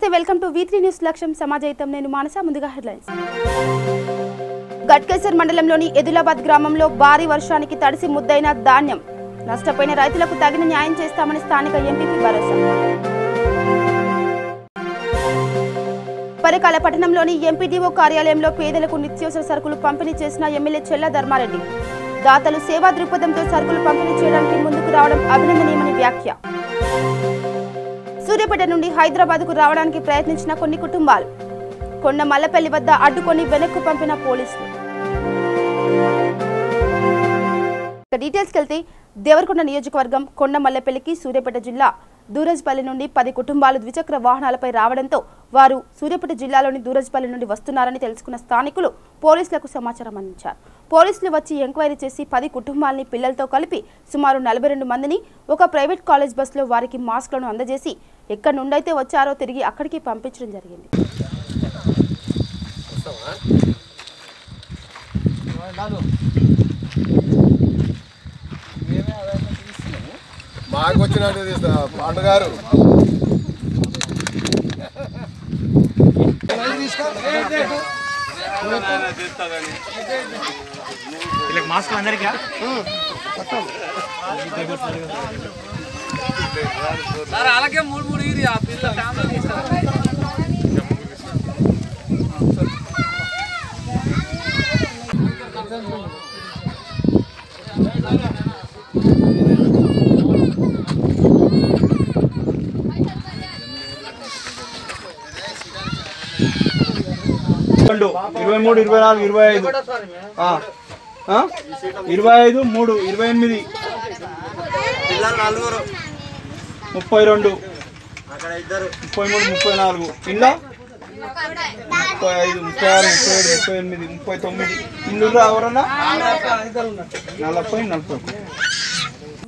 నమస్తే welcome to V3 news లక్ష్యం సమాజయితం నేను మానస ముందుగా హెడ్లైన్స్ గట్కేసర్ మండలంలోని ఎదులాబాద్ గ్రామంలో భారీ వర్షానికి తడిసి ముద్దైన ధాన్యం నష్టపోయిన రైతులకు తగిన న్యాయం చేస్తామని స్థానిక ఎంపీపీ భరోసా పరికాల పట్టణంలోని ఎంపీడీఓ కార్యాలయంలో పేదలకు నిత్యావసర సరుకులు పంపిణీ చేసిన ఎమ్మెల్యే చెల్ల ధర్మారెడ్డి దాతలు సేవా దృక్పథంతో సరుకులు పంపిణీ చేయడానికి ముందుకు రావడం అభినందనీయమని వ్యాఖ్య సూర్యాపేట నుండి హైదరాబాద్కు రావడానికి ప్రయత్నించిన కొన్ని కుటుంబాలు కొండ మల్లపల్లి వద్ద అడ్డుకొని వెనక్కు పంపిన పోలీసులు డీటెయిల్స్కి వెళ్తే దేవరకొండ నియోజకవర్గం కొండ మల్లపల్లికి సూర్యాపేట జిల్లా దూరజ్పల్లి నుండి 10 కుటుంబాలు ద్విచక్ర వాహనాలపై రావడంతో వారు సూర్యాపేట జిల్లాలోని దూరజ్పల్లి నుండి వస్తున్నారని తెలుసుకున్న స్థానికులు పోలీసులకు సమాచారం అందించారు. పోలీసులు వచ్చి ఎంక్వైరీ చేసి 10 కుటుంబాలని పిల్లలతో కలిపి సుమారు 42 మందిని ఒక ప్రైవేట్ కాలేజ్ బస్సులో వారికి మాస్క్లను అందజేసి ఎక్కడి నుండైతే వచ్చారో తిరిగి అక్కడికి పంపించడం జరిగింది. మాకు వచ్చినట్టు పండుగారు మాస్క్ అందరికీ అలాగే 3 ఇది ఆ పిల్ల ఫ్యామిలీ రెండు 23 24 25 25 3 28 32 33 34 ఇలా 35 36 37 38 39 ఇల్లు ఎవరన్నా 40 41.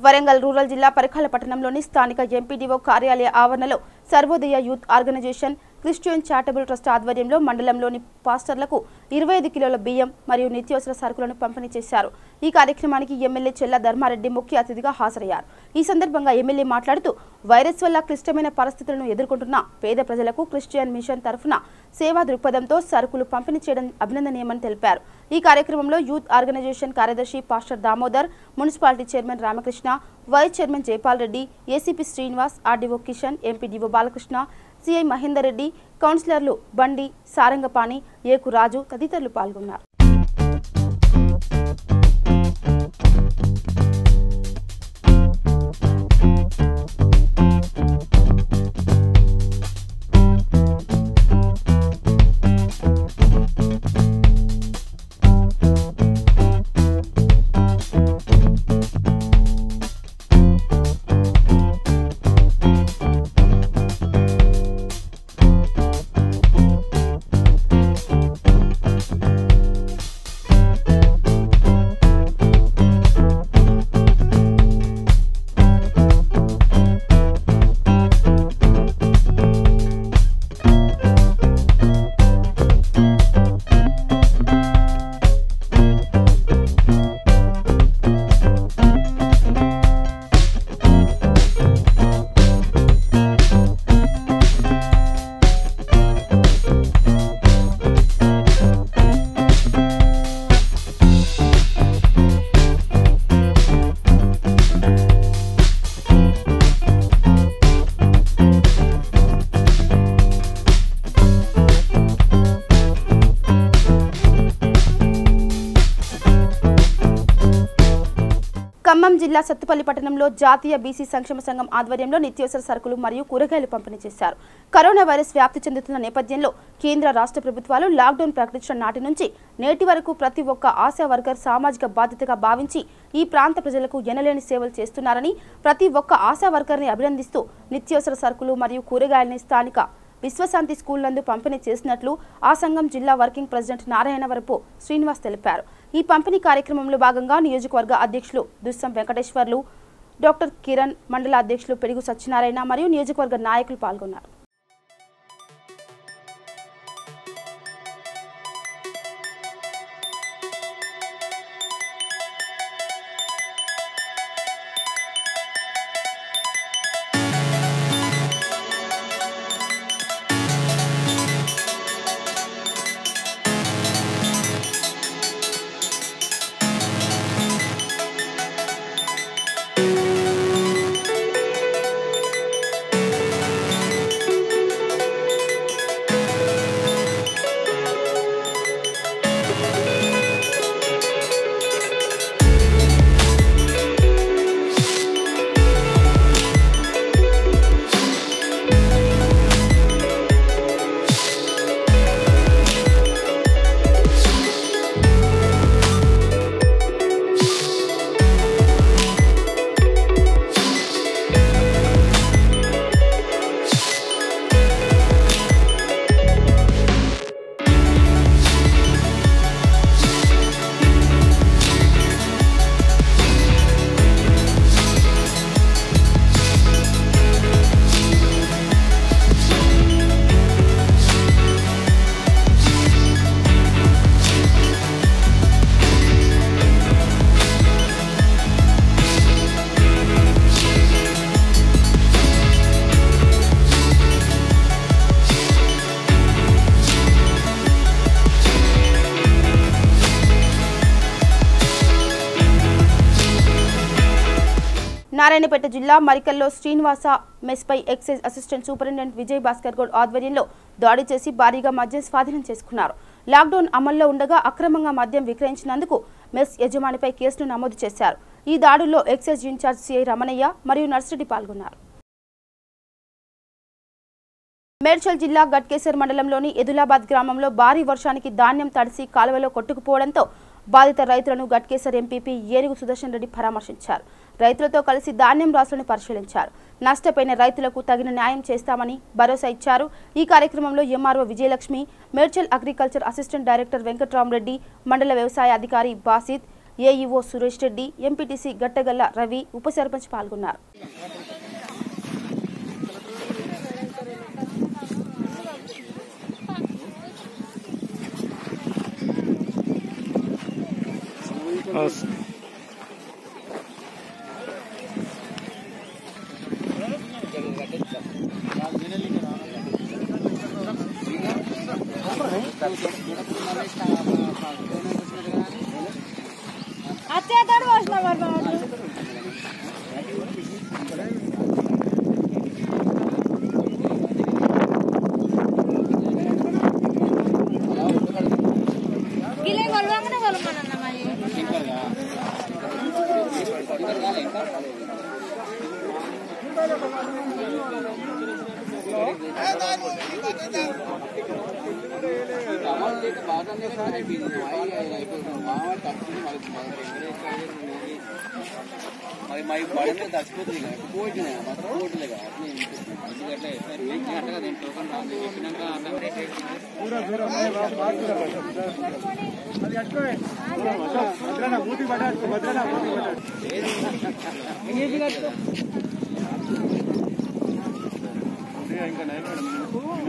వరంగల్ రూరల్ జిల్లా పరికాల పట్టణంలోని స్థానిక ఎంపీడీఓ కార్యాలయ ఆవరణలో Sarvodaya youth organization Christian charitable trust ఆధ్వర్యంలో మండలంలోని పాస్టర్లకు 25 కిలోల బియ్యం మరియు నిత్యావసర సరుకులను పంపిణీ చేశారు. ఈ కార్యక్రమానికి ఎమ్మెల్యే చెల్ల ధర్మారెడ్డి ముఖ్య అతిథిగా హాజరయ్యారు. ఈ సందర్భంగా ఎమ్మెల్యే మాట్లాడుతూ వైరస్ వల్ల క్లిష్టమైన పరిస్థితులను ఎదుర్కొంటున్న పేద ప్రజలకు క్రిస్టియన్ మిషన్ తరఫున సేవా దృక్పథంతో సరుకులు పంపిణీ చేయడం అభినందనీయమని తెలిపారు. ఈ కార్యక్రమంలో యూత్ ఆర్గనైజేషన్ కార్యదర్శి pastor Damodar, municipality chairman Ramakrishna, vice chairman Jaipal Reddy, ACP Srinivas, RDO Kishan, MPDO Balakrishna, CI Mahender Reddy, కౌన్సిలర్లు బండి, సారంగపాణి, ఏకు రాజు తదితరులు పాల్గొన్నారు. ఖమ్మం జిల్లా సత్తుపల్లి పట్టణంలో జాతీయ బీసీ సంక్షేమ సంఘం ఆధ్వర్యంలో నిత్యావసర సరుకులు మరియు కూరగాయలు పంపిణీ చేశారు. కరోనా వైరస్ వ్యాప్తి చెందుతున్న నేపథ్యంలో కేంద్ర రాష్ట్ర ప్రభుత్వాలు లాక్డౌన్ ప్రకటించిన నాటి నుంచి నేటి వరకు ప్రతి ఒక్క ఆశా వర్కర్ సామాజిక బాధ్యతగా భావించి ఈ ప్రాంత ప్రజలకు ఎనలేని సేవలు చేస్తున్నారని ప్రతి ఒక్క ఆశా వర్కర్ని అభినందిస్తూ నిత్యావసర సరుకులు మరియు కూరగాయలని స్థానిక విశ్వశాంతి స్కూల్ నందు పంపిణీ చేసినట్లు ఆ సంఘం జిల్లా వర్కింగ్ ప్రెసిడెంట్ నారాయణవరపు శ్రీనివాస్ తెలిపారు. ఈ పంపిణీ కార్యక్రమంలో భాగంగా నియోజకవర్గ అధ్యక్షులు దుస్సం వెంకటేశ్వర్లు, డాక్టర్ కిరణ్, మండల అధ్యక్షులు పెడుగు సత్యనారాయణ మరియు నియోజకవర్గ నాయకులు పాల్గొన్నారు. నారాయణపేట జిల్లా మరికల్లో శ్రీనివాస మెస్పై excise assistant superintendent Vijay Bhaskar Goud ఆధ్వర్యంలో దాడి చేసి భారీగా మద్యం స్వాధీనం చేసుకున్నారు. లాక్డౌన్ అమల్లో ఉండగా అక్రమంగా మద్యం విక్రయించినందుకు మెస్ యజమానిపై కేసును నమోదు చేశారు. ఈ దాడుల్లో ఎక్సైజ్ ఇన్ఛార్జ్ సిఐ రమణయ్య మరియు నర్సిరెడ్డి పాల్గొన్నారు. మేడ్చల్ జిల్లా గట్కేసర్ మండలంలోని ఎదులాబాద్ గ్రామంలో భారీ వర్షానికి ధాన్యం తడిసి కాలువలో కొట్టుకుపోవడంతో బాధిత రైతులను గట్కేసర్ ఎంపీపీ ఏనుగు సుదర్శన్ రెడ్డి పరామర్శించారు. రైతులతో కలిసి ధాన్యం రాసులను పరిశీలించారు. నష్టపోయిన రైతులకు తగిన న్యాయం చేస్తామని భరోసా ఇచ్చారు. ఈ కార్యక్రమంలో MRO Vijayalakshmi, Medchal agriculture assistant director Venkatramareddy, మండల వ్యవసాయ అధికారి బాసిద్, ఏఈఓ సురేష్ రెడ్డి, ఎంపీటీసీ గట్టగల్ల రవి, ఉప సర్పంచ్ పాల్గొన్నారు.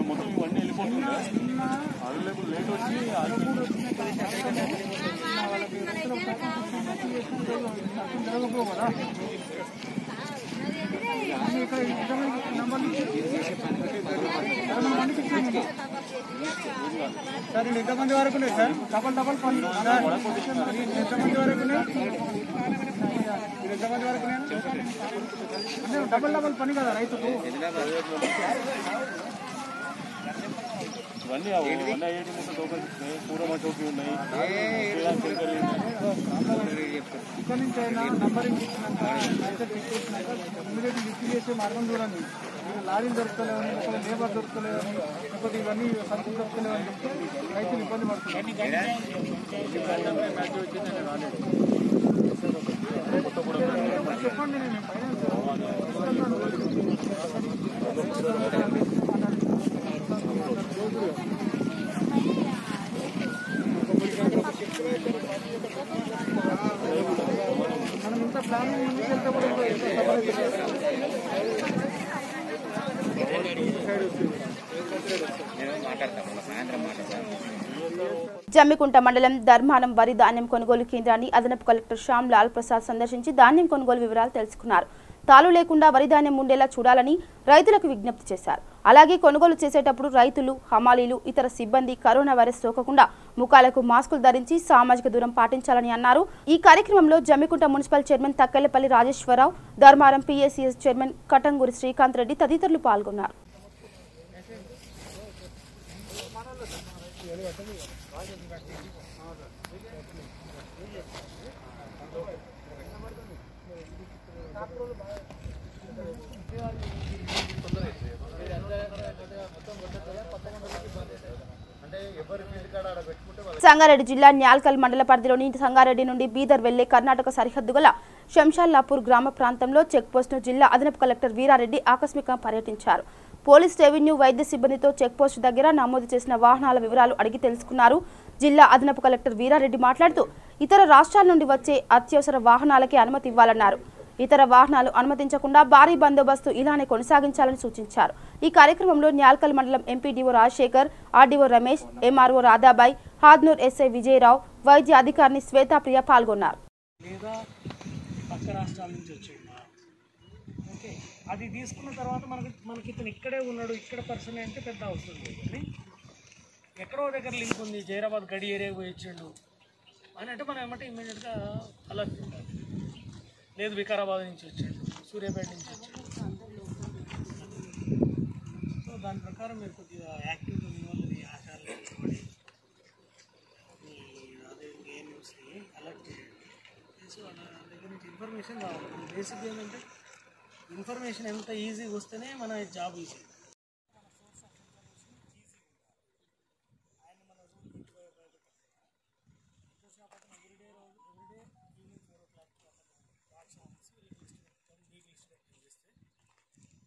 మొత్తం ఇవన్నీ వెళ్ళిపోతుందా అవైలబుల్ లేట్ వచ్చి సార్ ఎంతమంది వరకు సార్ డబల్ పని ఎంతమంది వరకు ఎంతమంది వరకు డబల్ పని కదా రైతుకు ఇవన్నీ 180 మూట టోకన్ పూరమ టోపీ ఉన్నాయి. ఇక్కడ నుంచి అయినా నంబరింగ్ ఇచ్చినాక ఇమీడియట్ లిఫ్ట్ చేసే మార్గం చూడండి. లారీలు దొరకలేవని, లేకపోతే లేబర్ దొరకలేవని, లేకపోతే ఇవన్నీ సరుకులు దొరకలేవని చెప్తే రైతులు ఇబ్బంది పడుతున్నారు. చెప్పండి నేను మనం ఇంత ప్లానింగ్ ముందుకు వెళ్తే కూడా జమ్మికుంట మండలం ధర్మానం వరి ధాన్యం కొనుగోలు కేంద్రాన్ని అదనపు కలెక్టర్ శ్యామ్ లాల్ ప్రసాద్ సందర్శించి ధాన్యం కొనుగోలు వివరాలు తెలుసుకున్నారు. తాలు లేకుండా వరి ధాన్యం ఉండేలా చూడాలని రైతులకు విజ్ఞప్తి చేశారు. అలాగే కొనుగోలు చేసేటప్పుడు రైతులు, హమాలీలు, ఇతర సిబ్బంది కరోనా వైరస్ సోకకుండా ముఖాలకు మాస్కులు ధరించి సామాజిక దూరం పాటించాలని అన్నారు. ఈ కార్యక్రమంలో Jammikunta municipal chairman Takkellapalli Rajeshwararao, Dharmaram PSCS chairman Katanguri Srikanth Reddy తదితరులు పాల్గొన్నారు. సంగారెడ్డి జిల్లా న్యాల్కల్ మండల పరిధిలోని సంగారెడ్డి నుండి బీదర్ వెళ్లే కర్ణాటక సరిహద్దు గల శంషాల్లాపూర్ గ్రామ ప్రాంతంలో చెక్పోస్టును జిల్లా అదనపు కలెక్టర్ వీరారెడ్డి ఆకస్మికంగా పర్యటించారు. పోలీస్, రెవెన్యూ, వైద్య సిబ్బందితో చెక్పోస్టు దగ్గర నమోదు చేసిన వాహనాల వివరాలు అడిగి తెలుసుకున్నారు. జిల్లా అదనపు కలెక్టర్ వీరారెడ్డి మాట్లాడుతూ ఇతర రాష్ట్రాల నుండి వచ్చే అత్యవసర వాహనాలకే అనుమతి ఇవ్వాలన్నారు. ఇతర వాహనాలు అనుమతించకుండా భారీ బందోబస్తు ఇలానే కొనసాగించాలని సూచించారు. ఈ కార్యక్రమంలో న్యాల్కల్ మండలం MPDO Rajasekhar, RDO Ramesh, MRO Radhabai, Hadnoor SI Vijayarao, వైద్య అధికారిని శ్వేతాప్రియ పాల్గొన్నారు. అది తీసుకున్న తర్వాత మనకి ఇతను ఇక్కడే ఉన్నాడు, ఇక్కడ పర్సన్ అంటే పెద్ద అవసరం లేదు. ఎక్కడో దగ్గర లింక్ ఉంది, జైరాబాద్ గడి ఏరియా పోయించండు అని అంటే మనం ఏమంటే ఇమ్మీడియట్గా అలా లేదు వికారాబాద్ నుంచి వచ్చాడు. సూర్యాపేట నుంచి వచ్చారు. సో దాని ప్రకారం మీరు కొద్దిగా యాక్టివ్గా మిమ్మల్ని ఆశాలు అదే ఏ న్యూస్ని అలర్ట్ చేసి వాళ్ళ దగ్గర నుంచి ఇన్ఫర్మేషన్ కావాలి. బేసిక్ ఏంటంటే ఇన్ఫర్మేషన్ ఎంత ఈజీగా వస్తేనే మన జాబ్ ఈజీ.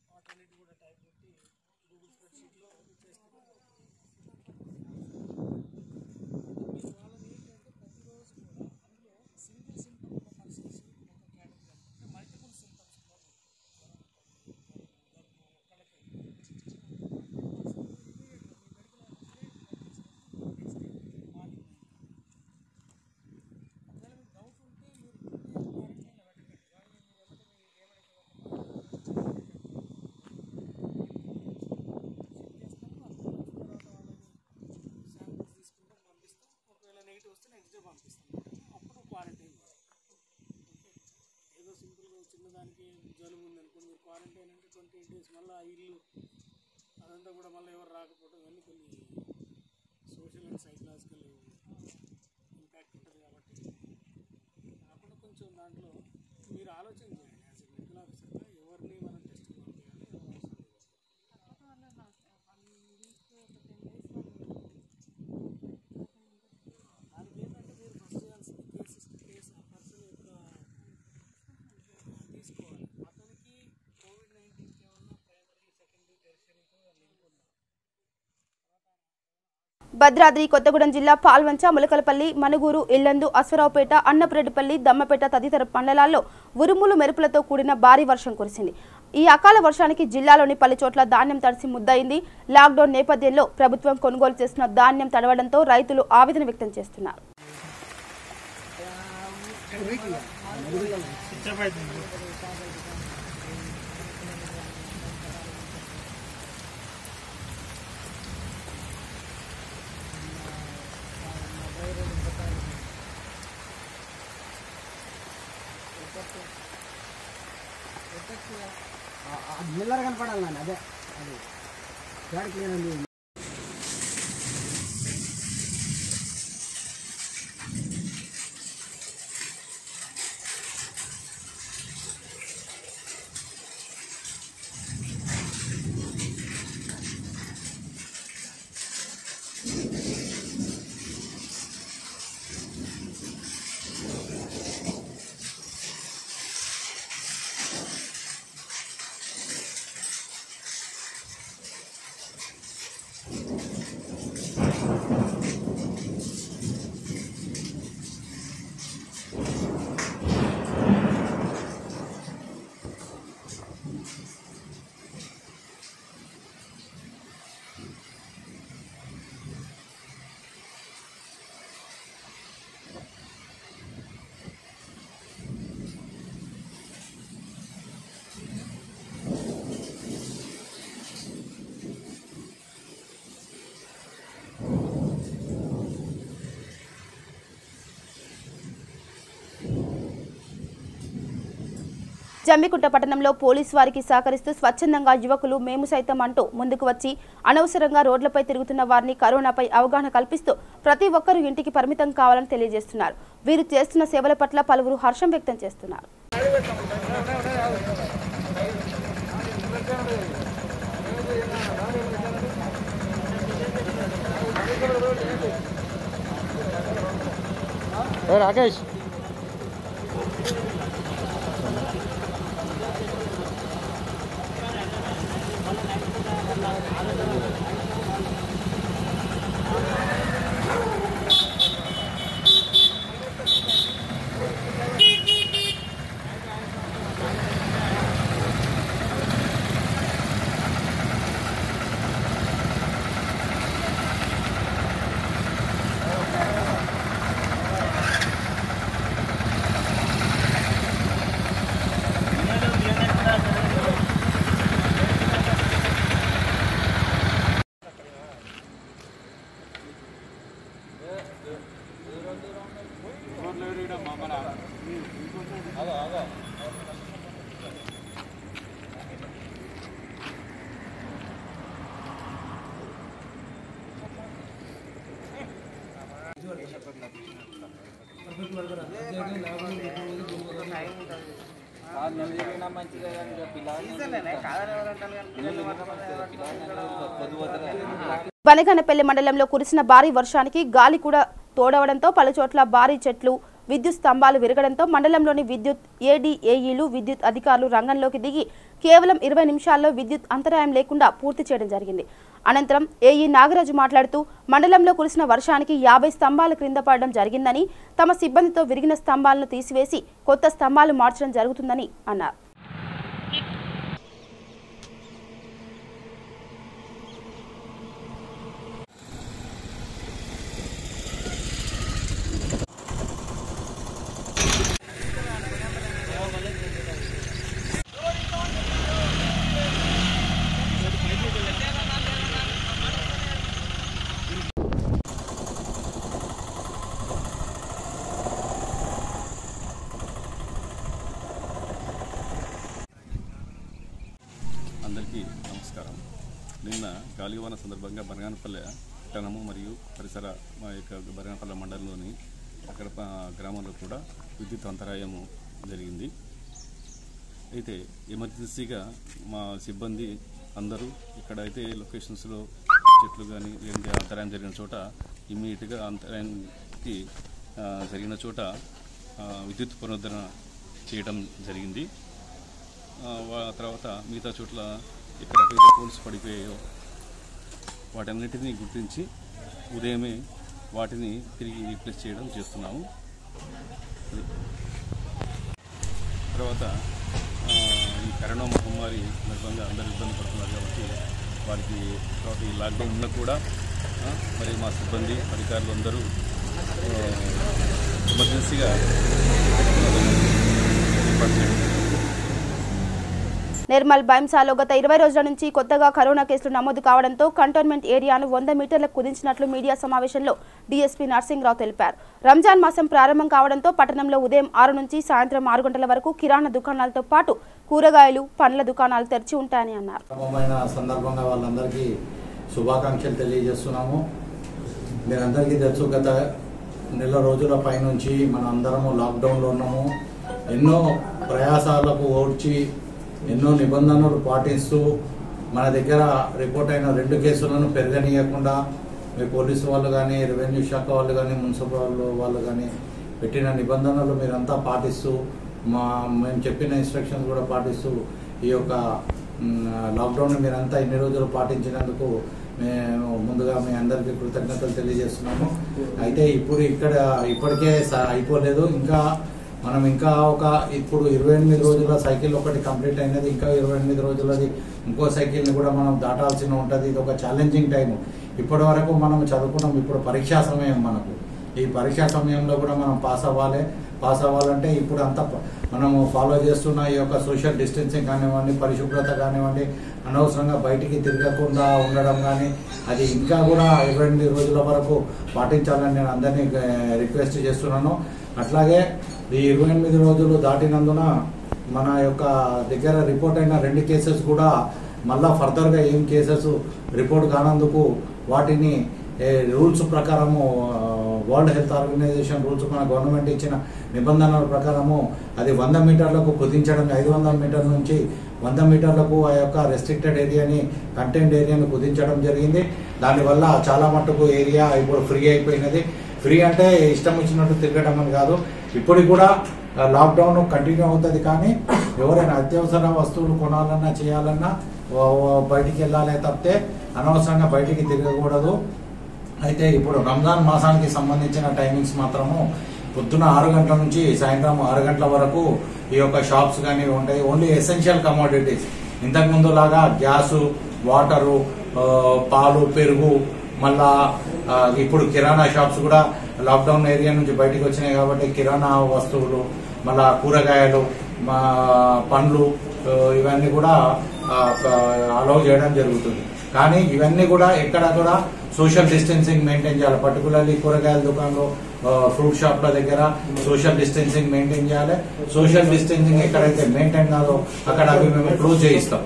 వాటన్నిటి కూడా టైప్ పెట్టి గూగుల్ స్ప్రెడ్షీట్లో చేస్తే వాళ్ళని ఏంటంటే ప్రతిరోజు కూడా అందులో సింగిల్ సింటమ్ ఉన్న పర్సన్స్ ఒక కేటగిరీ అంటే మల్టిపుల్ సింటమ్స్ కూడా డౌట్ ఉంటే మీరు వస్తే నెక్స్ట్ డే పంపిస్తాం. అప్పుడు క్వారంటైన్ ఏదో సింపుల్గా చిన్నదానికి జలుబు ఉందనుకోండి, మీరు క్వారంటైన్ అంటే 28 days మళ్ళీ ఆ ఇల్లు అదంతా కూడా మళ్ళీ ఎవరు రాకపోవడం ఇవన్నీ కొన్ని సోషల్ అండ్ సైకలాజికల్ ఇంపాక్ట్ ఉంటుంది. కాబట్టి కాకుండా కొంచెం దాంట్లో మీరు ఆలోచన చేయండి. యాజ్ ఎ మెడికల్ ఆఫీసర్గా ఎవరిని మనం టెస్ట్ పంపించాలి దానికి ఏంటంటే మీరు ఫస్ట్ చేయాల్సింది కేసు ఆ పర్సన్ యొక్క తీసుకోవాలి. అతనికి COVID-19 ఏమన్నా ప్రైమరీ సెకండరీ టెర్షరీతో లింక్ ఉందా? భద్రాద్రి కొత్తగూడెం జిల్లా పాల్వంచ, ములకలపల్లి, మనుగూరు, ఇల్లందు, అశ్వరావుపేట, అన్నపురెడ్డిపల్లి, దమ్మపేట తదితర మండలాల్లో ఉరుములు మెరుపులతో కూడిన భారీ వర్షం కురిసింది. ఈ అకాల వర్షానికి జిల్లాలోని పలు చోట్ల ధాన్యం తడిసి ముద్దయింది. లాక్డౌన్ నేపథ్యంలో ప్రభుత్వం కొనుగోలు చేస్తున్న ధాన్యం తడవడంతో రైతులు ఆవేదన వ్యక్తం చేస్తున్నారు. మెల్లగా కనపడాలి నాన్న, అదే అది గాడి క్లియర్ అండి. జమ్మికుంట పట్టణంలో పోలీసు వారికి సహకరిస్తూ స్వచ్ఛందంగా యువకులు మేము సైతం అంటూ ముందుకు వచ్చి అనవసరంగా రోడ్లపై తిరుగుతున్న వారిని కరోనాపై అవగాహన కల్పిస్తూ ప్రతి ఒక్కరూ ఇంటికి పరిమితం కావాలని తెలియజేస్తున్నారు. వీరు చేస్తున్న సేవల పట్ల పలువురు హర్షం వ్యక్తం చేస్తున్నారు. రాకేష్ బనగానపల్లి మండలంలో కురిసిన భారీ వర్షానికి గాలి కూడా తోడవడంతో పలుచోట్ల భారీ చెట్లు విద్యుత్ స్తంభాలు విరగడంతో మండలంలోని విద్యుత్ ఏడీఏఈలు విద్యుత్ అధికారులు రంగంలోకి దిగి కేవలం 20 నిమిషాల్లో విద్యుత్ అంతరాయం లేకుండా పూర్తి చేయడం జరిగింది. అనంతరం ఏఈ నాగరాజు మాట్లాడుతూ మండలంలో కురిసిన వర్షానికి 50 స్తంభాలు క్రింద పడడం జరిగిందని, తమ సిబ్బందితో విరిగిన స్తంభాలను తీసివేసి కొత్త స్తంభాలు మార్చడం జరుగుతుందని అన్నారు. అందరికీ నమస్కారం. నిన్న గాలివాన సందర్భంగా బనగానపల్లె పట్టణము మరియు పరిసర మా యొక్క బనగానపల్లె మండలంలోని అక్కడ గ్రామంలో కూడా విద్యుత్ అంతరాయము జరిగింది. అయితే ఎమర్జెన్సీగా మా సిబ్బంది అందరూ ఇక్కడైతే లొకేషన్స్లో చెట్లు కానీ లేదంటే అంతరాయం జరిగిన చోట ఇమ్మీడియట్గా అంతరాయానికి జరిగిన చోట విద్యుత్ పునరుద్ధరణ చేయడం జరిగింది. తర్వాత మిగతా చోట్ల ఎక్కడైతే పోల్స్ పడిపోయాయో వాటన్నిటినీ గుర్తించి ఉదయమే వాటిని తిరిగి రీప్లేస్ చేయడం చేస్తున్నాము. తర్వాత ఈ కరోనా మహమ్మారి సందర్భంగా అందరూ ఇబ్బంది పడుతున్నారు కాబట్టి వారికి తర్వాత ఈ లాక్డౌన్లో కూడా మరి మా సిబ్బంది అధికారులు అందరూ ఎమర్జెన్సీగా ఏర్పాటు చేయడం. నిర్మల్ బైంసాలో గత 20 రోజుల నుంచి కొత్తగా కరోనా కేసులు నమోదు కావడంతో కంటోన్మెంట్ ఏరియాను 100 మీటర్లకు కుదించినట్లు మీడియా సమావేశంలో డీఎస్పీ నర్సింగ్రావు తెలిపారు. రంజాన్ మాసం ప్రారంభం కావడంతో పట్టణంలో ఉదయం 6 నుంచి సాయంత్రం 6 గంటల వరకు కిరాణా దుకాణాలతో పాటు కూరగాయలు, పండ్ల దుకాణాలు తెరిచి ఉంటాయని అన్నారు. సందర్భంగా వాళ్ళందరికీ శుభాకాంక్షలు తెలియజేస్తున్నాము. మీరందరికీ తెలుసు, గత నెల రోజుల పైనుంచి మన అందరము లాక్డౌన్లో ఉన్నాము. ఎన్నో ప్రయాసాలకు ఓడ్చి ఎన్నో నిబంధనలు పాటిస్తూ మన దగ్గర రిపోర్ట్ అయిన 2 కేసులను పెరగనీయకుండా మీ పోలీసు వాళ్ళు కానీ, రెవెన్యూ శాఖ వాళ్ళు కానీ, మున్సిపల్ వాళ్ళు కానీ పెట్టిన నిబంధనలు మీరంతా పాటిస్తూ మేము చెప్పిన ఇన్స్ట్రక్షన్స్ కూడా పాటిస్తూ ఈ యొక్క లాక్డౌన్ మీరంతా ఇన్ని రోజులు పాటించినందుకు మేము ముందుగా మీ అందరికీ కృతజ్ఞతలు తెలియజేస్తున్నాము. అయితే ఇప్పటికే అయిపోలేదు, ఇంకా ఇప్పుడు 28 రోజుల సైకిల్ ఒకటి కంప్లీట్ అయినది, ఇంకా 28 రోజులది ఇంకో సైకిల్ని కూడా మనం దాటాల్సి ఉంటుంది. ఇది ఒక ఛాలెంజింగ్ టైం. ఇప్పటి వరకు మనం చదువుకున్నాం, ఇప్పుడు పరీక్షా సమయం మనకు. ఈ పరీక్షా సమయంలో కూడా మనం పాస్ అవ్వాలంటే ఇప్పుడు అంతా మనము ఫాలో చేస్తున్న ఈ యొక్క సోషల్ డిస్టెన్సింగ్ కానివ్వండి, పరిశుభ్రత కానివ్వండి, అనవసరంగా బయటికి తిరగకుండా ఉండడం కానీ, అది ఇంకా కూడా 28 రోజుల వరకు పాటించాలని నేను అందరినీ రిక్వెస్ట్ చేస్తున్నాను. అట్లాగే ఈ 28 రోజులు దాటినందున మన యొక్క దగ్గర రిపోర్ట్ అయిన 2 కేసెస్ కూడా మళ్ళా ఫర్దర్గా ఏం కేసెస్ రిపోర్ట్ కానందుకు వాటిని రూల్స్ ప్రకారము వరల్డ్ హెల్త్ ఆర్గనైజేషన్ రూల్స్ మన గవర్నమెంట్ ఇచ్చిన నిబంధనల ప్రకారము అది 100 మీటర్లకు కుదించడం, 500 మీటర్ల నుంచి 100 మీటర్లకు ఆ యొక్క రెస్ట్రిక్టెడ్ ఏరియాని, కంటైన్డ్ ఏరియాని కుదించడం జరిగింది. దానివల్ల చాలా మట్టుకు ఏరియా ఇప్పుడు ఫ్రీ అయిపోయినది. ఫ్రీ అంటే ఇష్టం వచ్చినట్టు తిరగడం అని కాదు. ఇప్పటికి కూడా లాక్డౌన్ కంటిన్యూ అవుతుంది, కానీ ఎవరైనా అత్యవసర వస్తువులు కొనాలన్నా చేయాలన్నా బయటికి వెళ్ళాలి తప్పితే అనవసరంగా బయటికి తిరగకూడదు. అయితే ఇప్పుడు రంజాన్ మాసానికి సంబంధించిన టైమింగ్స్ మాత్రము పొద్దున 6 గంటల నుంచి సాయంత్రం 6 గంటల వరకు ఈ యొక్క షాప్స్ కానీ ఉంటాయి. ఓన్లీ ఎసెన్షియల్ కమోడిటీస్, ఇంతకుముందు లాగా గ్యాసు, వాటరు, పాలు, పెరుగు, మళ్ళా ఇప్పుడు కిరాణా షాప్స్ కూడా లాక్డౌన్ ఏరియా నుంచి బయటకు వచ్చినాయి కాబట్టి కిరాణా వస్తువులు, మళ్ళా కూరగాయలు, పండ్లు ఇవన్నీ కూడా అలౌ చేయడం జరుగుతుంది. కానీ ఇవన్నీ కూడా ఎక్కడ కూడా సోషల్ డిస్టెన్సింగ్ మెయింటైన్ చేయాలి. పర్టికులర్లీ కూరగాయల దుకాణంలో ఫ్రూట్ షాప్ల దగ్గర సోషల్ డిస్టెన్సింగ్ మెయింటైన్ చేయాలి. సోషల్ డిస్టెన్సింగ్ ఎక్కడైతే మెయింటైన్ కాదో అక్కడ అవి మేము క్లోజ్ చేయిస్తాం.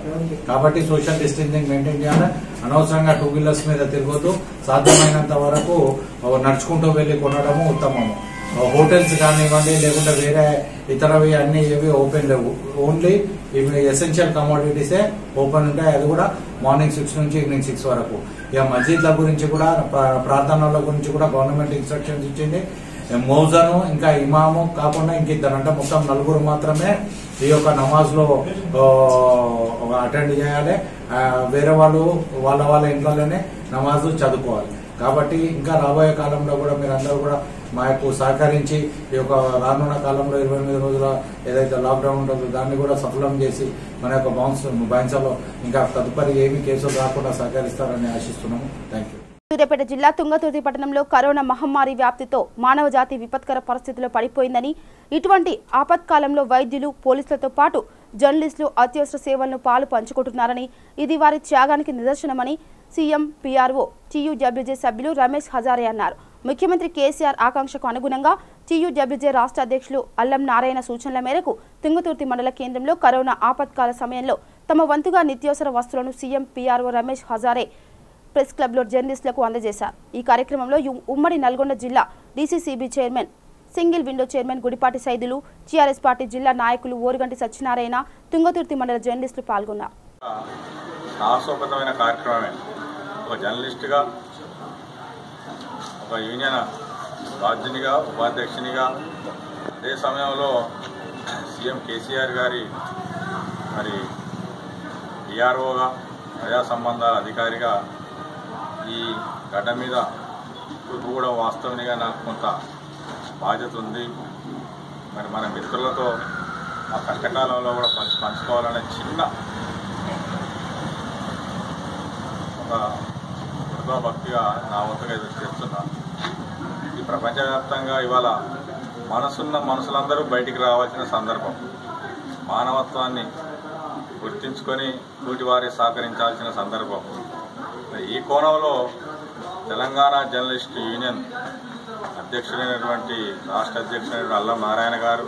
కాబట్టి సోషల్ డిస్టెన్సింగ్ మెయింటైన్ చేయాలి. అనవసరంగా 2 వీలర్స్ మీద తిరగొద్దు. సాధ్యమైనంత వరకు నడుచుకుంటూ వెళ్లి కొనడము ఉత్తమము. హోటల్స్ కానివ్వండి, లేకుంటే వేరే ఇతరవి అన్ని ఏవి ఓపెన్ లేవు. ఓన్లీ ఇవి ఎసెన్షియల్ కమోడిటీసే ఓపెన్ ఉంటాయి. అది కూడా మార్నింగ్ 6 నుంచి ఈవినింగ్ 6 వరకు. ఇక మస్జిద్ల గురించి కూడా, ప్రార్థనల గురించి కూడా గవర్నమెంట్ ఇన్స్ట్రక్షన్స్ ఇచ్చింది. మౌజను ఇంకా ఇమాము కాకుండా ఇంకిద్దరు, అంటే మొత్తం 4 మాత్రమే ఈ యొక్క నమాజ్ లో అటెండ్ చేయాలి. వేరే వాళ్ళు వాళ్ళ ఇంట్లోనే నమాజ్ చదువుకోవాలి. కాబట్టి ఇంకా రాబోయే కాలంలో కూడా మీరందరూ కూడా మాకు సహకరించి ఈ యొక్క రానున్న కాలంలో 28 రోజుల ఏదైతే లాక్డౌన్ ఉంటుందో దాన్ని కూడా సఫలం చేసి మన యొక్క బైన్సాలో ఇంకా తదుపరి ఏమి కేసులు రాకుండా సహకరిస్తారని ఆశిస్తున్నాము. Thank you. సూర్యాపేట జిల్లా తుంగతుర్తి పట్టణంలో కరోనా మహమ్మారి వ్యాప్తితో మానవ జాతి విపత్కర పరిస్థితుల్లో పడిపోయిందని, ఇటువంటి ఆపత్కాలంలో వైద్యులు, పోలీసులతో పాటు జర్నలిస్టులు అత్యవసర సేవలను పాలు పంచుకుంటున్నారని, ఇది వారి త్యాగానికి నిదర్శనమని సీఎం పీఆర్ఓ టీయూడబ్ల్యూజే సభ్యులు రమేష్ హజారే అన్నారు. ముఖ్యమంత్రి కేసీఆర్ ఆకాంక్షకు అనుగుణంగా టీయూడబ్ల్యూజే రాష్ట్ర అధ్యక్షులు అల్లం నారాయణ సూచనల మేరకు తుంగతుర్తి మండల కేంద్రంలో కరోనా ఆపత్కాల సమయంలో తమ వంతుగా నిత్యావసర వస్తువులను CM PRO Ramesh Hazare press క్లబ్లో జర్నలిస్టులకు అందజేశారు. ఈ కార్యక్రమంలో ఉమ్మడి నల్గొండ జిల్లా DCCB chairman, single window chairman Gudipati Saidulu, TRS party జిల్లా నాయకులు ఓరుగంటి సత్యనారాయణ, తుంగతుర్తి మండల జర్నలిస్టులు పాల్గొన్నారు. సాహసోపేతమైన కార్యక్రమమే. ఒక జర్నలిస్టుగా, ఒక యూనియన్ రాజ్యునిగా, ఉపాధ్యక్షునిగా, అదే సమయంలో సీఎం కేసీఆర్ గారి మరి పిఆర్ఓగా, ప్రజా సంబంధాల అధికారిగా ఈ గడ్డ మీద కూడా వాస్తవునిగా నాకు కొంత బాధ్యత ఉంది. మరి మన మిత్రులతో ఆ కష్టకాలంలో కూడా పంచుకోవాలనే చిన్న ఒక భక్తిగా నా వంతుగా ఎదురు చేస్తున్నాను. ఈ ప్రపంచవ్యాప్తంగా ఇవాళ మనసున్న మనుషులందరూ బయటికి రావాల్సిన సందర్భం. మానవత్వాన్ని గుర్తించుకొని తోటివారి సహకరించాల్సిన సందర్భం. ఈ కోణంలో తెలంగాణ జర్నలిస్ట్ యూనియన్ అధ్యక్షుడైనటువంటి రాష్ట్ర అధ్యక్షుడైన అల్లం నారాయణ గారు,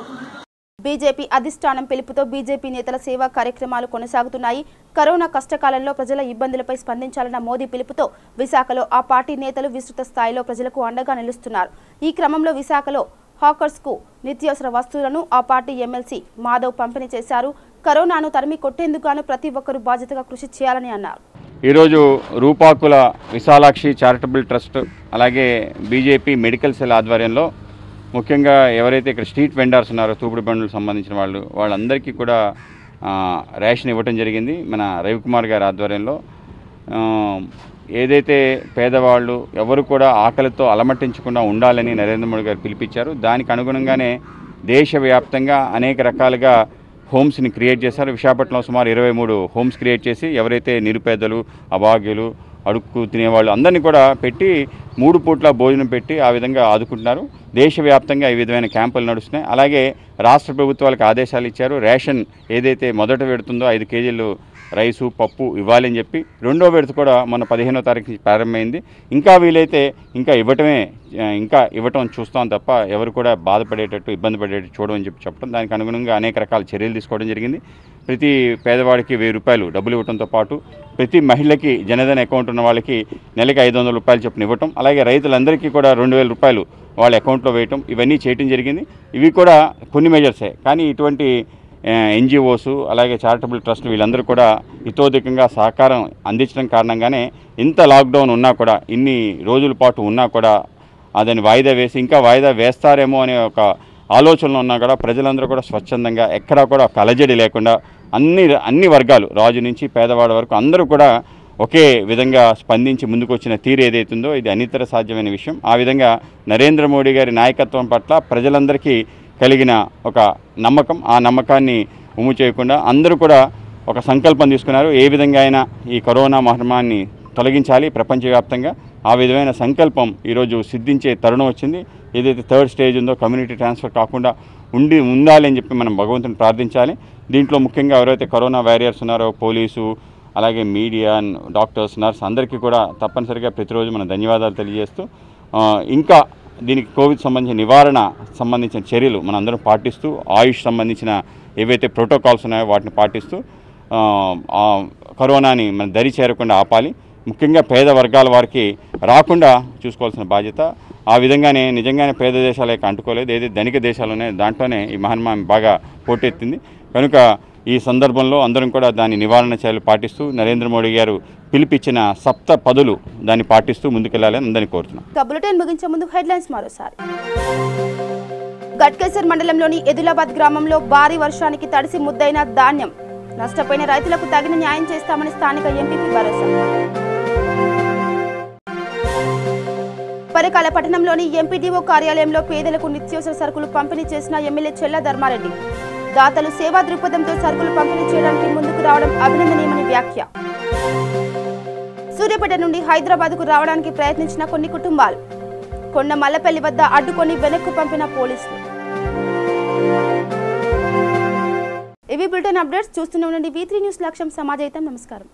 బీజేపీ అధిష్టానం పిలుపుతో బీజేపీ నేతల సేవా కార్యక్రమాలు కొనసాగుతున్నాయి. కరోనా కష్టకాలంలో ప్రజల ఇబ్బందులపై స్పందించాలన్న మోదీ పిలుపుతో విశాఖలో ఆ పార్టీ నేతలు విస్తృత స్థాయిలో ప్రజలకు అండగా నిలుస్తున్నారు. ఈ క్రమంలో విశాఖలో హాకర్స్కు నిత్యావసర వస్తువులను ఆ పార్టీ ఎమ్మెల్సీ మాధవ్ పంపిణీ చేశారు. కరోనాను తరిమి కొట్టేందుకు ప్రతి ఒక్కరూ బాధ్యతగా కృషి చేయాలని అన్నారు. ఈరోజు రూపాకుల విశాలాక్షి చారిటబుల్ ట్రస్ట్, అలాగే బీజేపీ మెడికల్ సెల్ ఆధ్వర్యంలో ముఖ్యంగా ఎవరైతే ఇక్కడ స్ట్రీట్ వెండర్స్ ఉన్నారో, తూపుడు బండ్లకు సంబంధించిన వాళ్ళందరికీ కూడా రేషన్ ఇవ్వటం జరిగింది. మన రవికుమార్ గారి ఆధ్వర్యంలో ఏదైతే పేదవాళ్ళు ఎవరు కూడా ఆకలితో అలమటించకుండా ఉండాలని నరేంద్ర మోడీ గారు పిలిపించారు. దానికి అనుగుణంగానే దేశవ్యాప్తంగా అనేక రకాలుగా హోమ్స్ని క్రియేట్ చేశారు. విశాఖపట్నంలో సుమారు 23 హోమ్స్ క్రియేట్ చేసి ఎవరైతే నిరుపేదలు, అభాగ్యులు, అడుక్కు తినేవాళ్ళు అందరినీ కూడా పెట్టి 3 పూట్ల భోజనం పెట్టి ఆ విధంగా ఆదుకుంటున్నారు. దేశవ్యాప్తంగా ఈ విధమైన క్యాంపులు నడుస్తున్నాయి. అలాగే రాష్ట్ర ప్రభుత్వాలకు ఆదేశాలు ఇచ్చారు. రేషన్ ఏదైతే మొదట పెడుతుందో 5 కేజీలు రైసు, పప్పు ఇవ్వాలని చెప్పి, రెండో విడత కూడా మొన్న 15వ తారీఖు నుంచి ప్రారంభమైంది. ఇంకా వీలైతే ఇంకా ఇవ్వటం చూస్తాం తప్ప ఎవరు కూడా బాధపడేటట్టు, ఇబ్బంది పడేటట్టు చూడమని చెప్పడం. దానికి అనుగుణంగా అనేక రకాల చర్యలు తీసుకోవడం జరిగింది. ప్రతి పేదవాడికి 1000 రూపాయలు డబ్బులు ఇవ్వడంతో పాటు ప్రతి మహిళకి జనధన్ అకౌంట్ ఉన్న వాళ్ళకి నెలకి 500 రూపాయలు చొప్పున ఇవ్వటం, అలాగే రైతులందరికీ కూడా 2000 రూపాయలు వాళ్ళ అకౌంట్లో వేయటం, ఇవన్నీ చేయటం జరిగింది. ఇవి కూడా కొన్ని మెజర్సే. కానీ ఇటువంటి ఎన్జిఓస్, అలాగే చారిటబుల్ ట్రస్ట్ వీళ్ళందరూ కూడా ఇతోధికంగా సహకారం అందించడం కారణంగానే ఇంత లాక్డౌన్ ఉన్నా కూడా, ఇన్ని రోజుల పాటు ఉన్నా కూడా అదని వాయిదా వేసి ఇంకా వాయిదా వేస్తారేమో అనే ఒక ఆలోచనలో ఉన్నా కూడా ప్రజలందరూ కూడా స్వచ్ఛందంగా, ఎక్కడా కూడా కలజడి లేకుండా అన్ని వర్గాలు, రాజు నుంచి పేదవాడి వరకు అందరూ కూడా ఒకే విధంగా స్పందించి ముందుకు వచ్చిన తీరు ఏదైతుందో ఇది అనితర సాధ్యమైన విషయం. ఆ విధంగా నరేంద్ర మోడీ గారి నాయకత్వం పట్ల ప్రజలందరికీ కలిగిన ఒక నమ్మకం, ఆ నమ్మకాన్ని ఉమ్ము చేయకుండా అందరూ కూడా ఒక సంకల్పం తీసుకున్నారు. ఏ విధంగా అయినా ఈ కరోనా మహమ్మారిని తొలగించాలి ప్రపంచవ్యాప్తంగా. ఆ విధమైన సంకల్పం ఈరోజు సిద్ధించే తరుణం వచ్చింది. ఏదైతే 3rd స్టేజ్ ఉందో కమ్యూనిటీ ట్రాన్స్ఫర్ కాకుండా ఉండాలి అని చెప్పి మనం భగవంతుని ప్రార్థించాలి. దీంట్లో ముఖ్యంగా ఎవరైతే కరోనా వారియర్స్ ఉన్నారో, పోలీసు, అలాగే మీడియా, డాక్టర్స్, నర్స్ అందరికీ కూడా తప్పనిసరిగా ప్రతిరోజు మనం ధన్యవాదాలు తెలియజేస్తూ ఇంకా దీనికి కోవిడ్ సంబంధించిన నివారణ సంబంధించిన చర్యలు మనందరం పాటిస్తూ ఆయుష్ సంబంధించిన ఏవైతే ప్రోటోకాల్స్ ఉన్నాయో వాటిని పాటిస్తూ కరోనాని మన దరి చేరకుండా ఆపాలి. ముఖ్యంగా పేద వర్గాల వారికి రాకుండా చూసుకోవాల్సిన బాధ్యత. ఆ విధంగానే నిజంగానే పేద దేశాలకి అంటుకోలేదు, ఏదైతే ధనిక దేశాలు ఉన్నాయో దాంట్లోనే ఈ మహమ్మారి బాగా పోటెత్తింది. కనుక ఈ సందర్భంలో అందరం కూడా దాని నివారణ చర్యలు పాటిస్తూ నరేంద్ర మోడీ గారు పిలిపించిన 7 పదులు దాన్ని పాటిస్తూ ముందుకెళ్లాలని అందరినీ కోరుతున్నాం. బులెటిన్ ముగించే ముందు హెడ్లైన్స్ మరోసారి. గట్కేసర్ మండలంలోని ఎదులాబాద్ గ్రామంలో భారీ వర్షానికి తడిసి ముద్దైన ధాన్యం. నష్టపోయిన రైతులకు తగిన న్యాయం చేస్తామని స్థానిక ఎంపీపీ భరోసా. పరికాల పట్టణంలోని ఎంపీడీఓ కార్యాలయంలో పేదలకు నిత్యావసర సరుకులు పంపిణీ చేసిన ఎమ్మెల్యే చెల్ల ధర్మారెడ్డి. దాతలు సేవా దృక్పథంతో సరుకులు పంపిణీ చేయడానికి ముందుకు రావడం అభినందనీయమని వ్యాఖ్య. సూర్యాపేట నుండి హైదరాబాద్కు రావడానికి ప్రయత్నించిన కొన్ని కుటుంబాలు కొండ మల్లపల్లి వద్ద అడ్డుకొని వెనక్కు పంపిన పోలీసులు. ఇవి బులెటిన్ అప్డేట్స్. చూస్తూనే ఉండండి V3 న్యూస్. లక్ష్యం సమాజహితం. నమస్కారం.